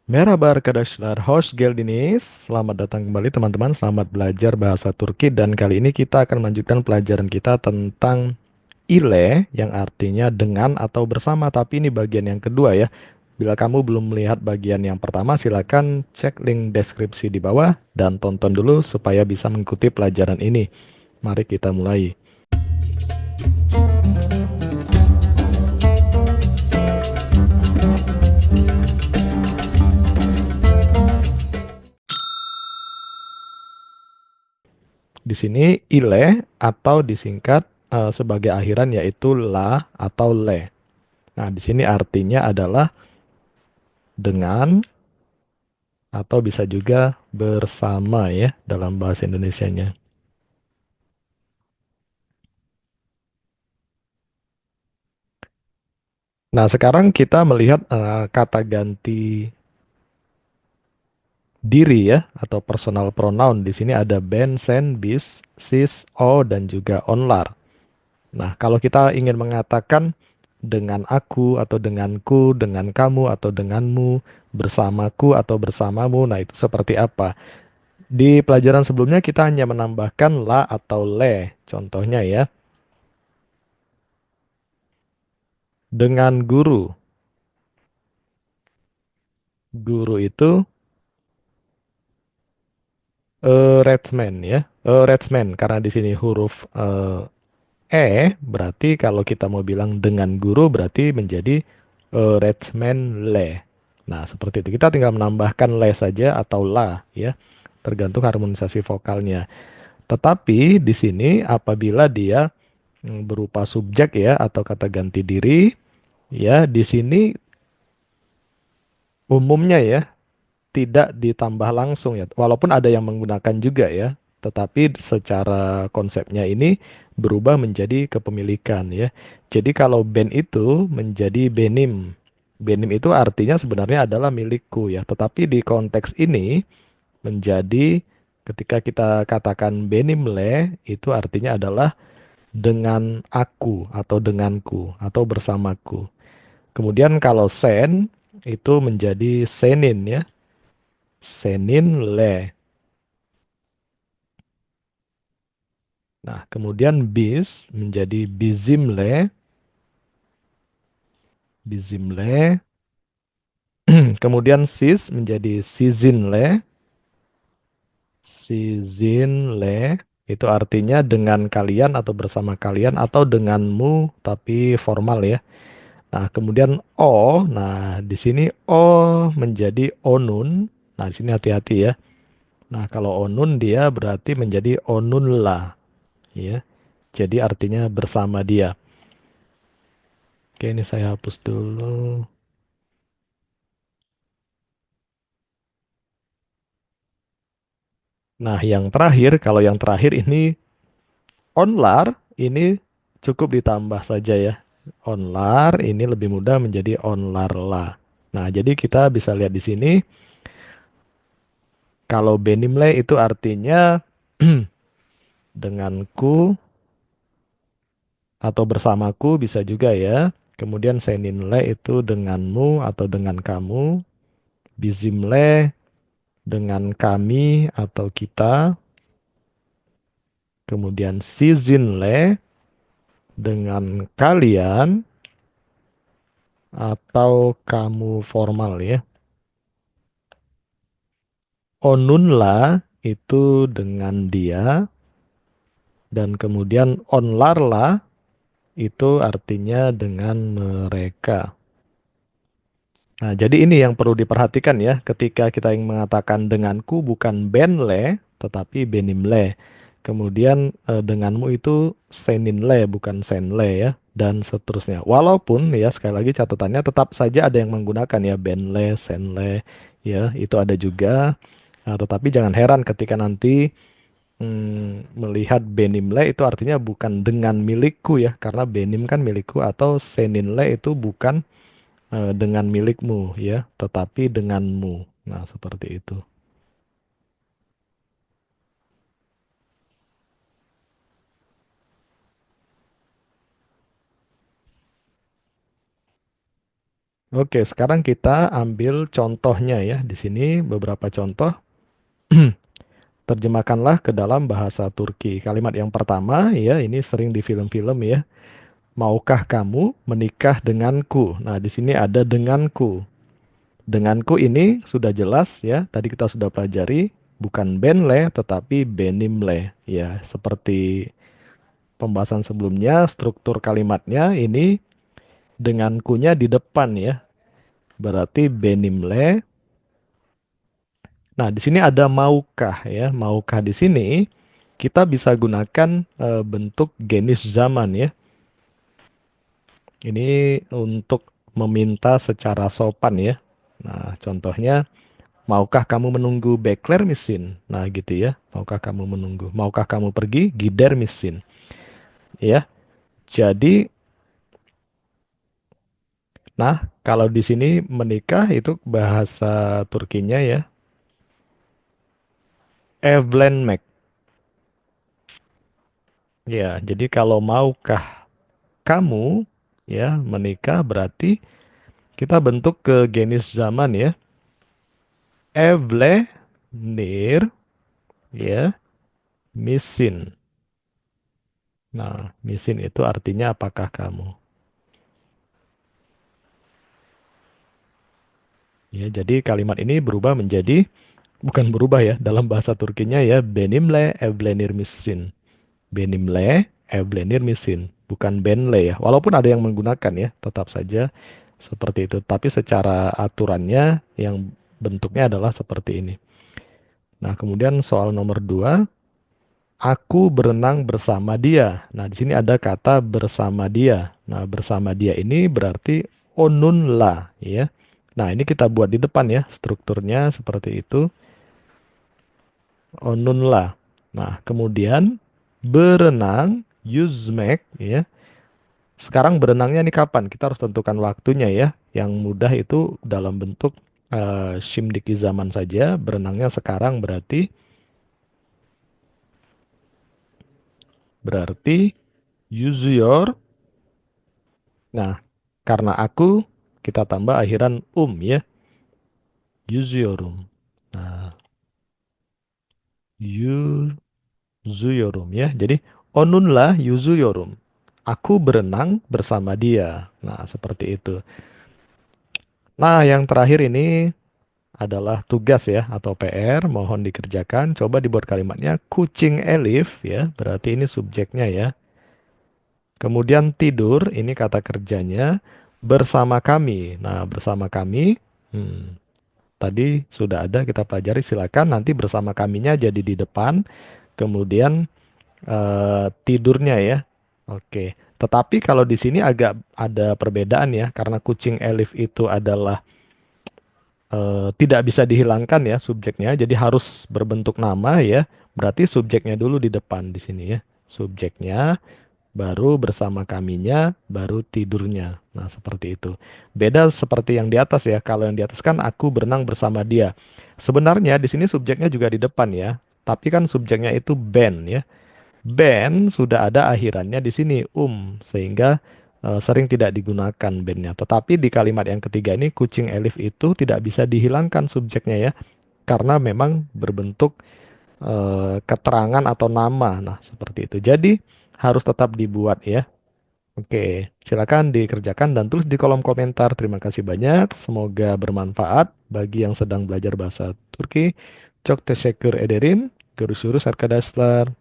Merhaba arkadaşlar, hoş geldiniz. Selamat datang kembali teman-teman, selamat belajar bahasa Turki dan kali ini kita akan melanjutkan pelajaran kita tentang ile yang artinya dengan atau bersama, tapi ini bagian yang kedua ya. Bila kamu belum melihat bagian yang pertama, silakan cek link deskripsi di bawah dan tonton dulu supaya bisa mengikuti pelajaran ini. Mari kita mulai. Di sini ile atau disingkat sebagai akhiran yaitu la atau le. Nah, di sini artinya adalah dengan atau bisa juga bersama ya dalam bahasa Indonesianya. Nah, sekarang kita melihat kata ganti diri ya atau personal pronoun. Di sini ada ben, sen, bis, sis, o dan juga onlar. Nah, kalau kita ingin mengatakan dengan aku atau denganku, dengan kamu atau denganmu, bersamaku atau bersamamu, nah itu seperti apa? Di pelajaran sebelumnya kita hanya menambahkan la atau le. Contohnya ya, dengan guru. Guru itu Redman ya. Redman karena di sini huruf berarti kalau kita mau bilang dengan guru berarti menjadi Redman le. Nah, seperti itu. Kita tinggal menambahkan le saja atau la ya, tergantung harmonisasi vokalnya. Tetapi di sini apabila dia berupa subjek ya atau kata ganti diri ya, di sini umumnya ya tidak ditambah langsung ya, walaupun ada yang menggunakan juga ya, tetapi secara konsepnya ini berubah menjadi kepemilikan ya. Jadi kalau ben itu menjadi benim. Benim itu artinya sebenarnya adalah milikku ya, tetapi di konteks ini menjadi ketika kita katakan benim le itu artinya adalah dengan aku atau denganku atau bersamaku. Kemudian kalau sen itu menjadi senin ya. Seninle. Nah, kemudian bis menjadi bizimle, bizimle. Kemudian sis menjadi sizinle, sizinle. Itu artinya dengan kalian atau bersama kalian atau denganmu tapi formal ya. Nah, kemudian o. Nah, di sini o menjadi onun. Nah, di sini hati-hati ya. Nah, kalau onun dia berarti menjadi onunla ya. Jadi artinya bersama dia. Oke, ini saya hapus dulu. Nah, yang terakhir, kalau yang terakhir ini onlar, ini cukup ditambah saja ya. Onlar ini lebih mudah menjadi onlarla. Nah, jadi kita bisa lihat di sini, kalau benimle itu artinya denganku atau bersamaku bisa juga ya. Kemudian seninle itu denganmu atau dengan kamu. Bizimle dengan kami atau kita. Kemudian sizinle dengan kalian atau kamu formal ya. Onunla itu dengan dia dan kemudian onlarla itu artinya dengan mereka. Nah, jadi ini yang perlu diperhatikan ya ketika kita ingin mengatakan denganku bukan benle tetapi benimle. Kemudian denganmu itu seninle bukan senle ya dan seterusnya. Walaupun ya sekali lagi catatannya tetap saja ada yang menggunakan ya benle, senle ya itu ada juga. Nah, tetapi jangan heran ketika nanti melihat benimle itu artinya bukan dengan milikku ya karena benim kan milikku atau seninle itu bukan dengan milikmu ya, tetapi denganmu. Nah, seperti itu. Oke, sekarang kita ambil contohnya ya. Di sini beberapa contoh. Terjemahkanlah ke dalam bahasa Turki. Kalimat yang pertama ya, ini sering di film-film ya. Maukah kamu menikah denganku? Nah, di sini ada denganku. Denganku ini sudah jelas ya. Tadi kita sudah pelajari bukan benle tetapi benimle ya. Seperti pembahasan sebelumnya, struktur kalimatnya ini dengankunya di depan ya. Berarti benimle. Nah, di sini ada maukah ya. Maukah di sini kita bisa gunakan bentuk genis zaman ya. Ini untuk meminta secara sopan ya. Nah, contohnya, maukah kamu menunggu bekler mesin? Nah, gitu ya. Maukah kamu menunggu? Maukah kamu pergi? Gider mesin. Ya. Jadi, nah, kalau di sini menikah itu bahasa Turkinya ya. Evlenmek. Ya, jadi kalau maukah kamu ya menikah berarti kita bentuk ke genis zaman ya. Evlenir ya, misin. Nah, misin itu artinya apakah kamu? Ya, jadi kalimat ini berubah menjadi, bukan berubah ya, dalam bahasa Turkinya ya, benimle evlenir misin. Benimle evlenir misin. Bukan benle ya. Walaupun ada yang menggunakan ya, tetap saja seperti itu. Tapi secara aturannya yang bentuknya adalah seperti ini. Nah, kemudian soal nomor dua, aku berenang bersama dia. Nah, di sini ada kata bersama dia. Nah, bersama dia ini berarti onunla, ya. Nah, ini kita buat di depan ya, strukturnya seperti itu, onunla. Nah, kemudian berenang, yüzmek, ya. Sekarang berenangnya nih kapan? Kita harus tentukan waktunya ya. Yang mudah itu dalam bentuk şimdiki zaman saja. Berenangnya sekarang berarti yüzüyor. Nah, karena aku kita tambah akhiran ya, yüzüyorum. Nah, yüzüyorum ya. Jadi onunla yüzüyorum. Aku berenang bersama dia. Nah, seperti itu. Nah, yang terakhir ini adalah tugas ya atau PR, mohon dikerjakan. Coba dibuat kalimatnya kucing Elif ya, berarti ini subjeknya ya. Kemudian tidur, ini kata kerjanya bersama kami. Nah, bersama kami. Hmm, Tadi sudah ada kita pelajari, silakan nanti bersama kaminya jadi di depan, kemudian tidurnya ya. Oke. Tetapi kalau di sini agak ada perbedaan ya, karena kucing Elif itu adalah tidak bisa dihilangkan ya subjeknya, jadi harus berbentuk nama ya. Berarti subjeknya dulu di depan di sini ya. Subjeknya, baru bersama kaminya, baru tidurnya. Nah, seperti itu. Beda seperti yang di atas ya. Kalau yang di atas kan aku berenang bersama dia. Sebenarnya di sini subjeknya juga di depan ya. Tapi kan subjeknya itu ben ya. Ben sudah ada akhirannya di sini sehingga sering tidak digunakan bennya. Tetapi di kalimat yang ketiga ini kucing Elif itu tidak bisa dihilangkan subjeknya ya. Karena memang berbentuk keterangan atau nama. Nah, seperti itu. Jadi harus tetap dibuat ya. Oke, silakan dikerjakan dan tulis di kolom komentar. Terima kasih banyak. Semoga bermanfaat bagi yang sedang belajar bahasa Turki. Çok teşekkür ederim. Görüşürüz arkadaşlar.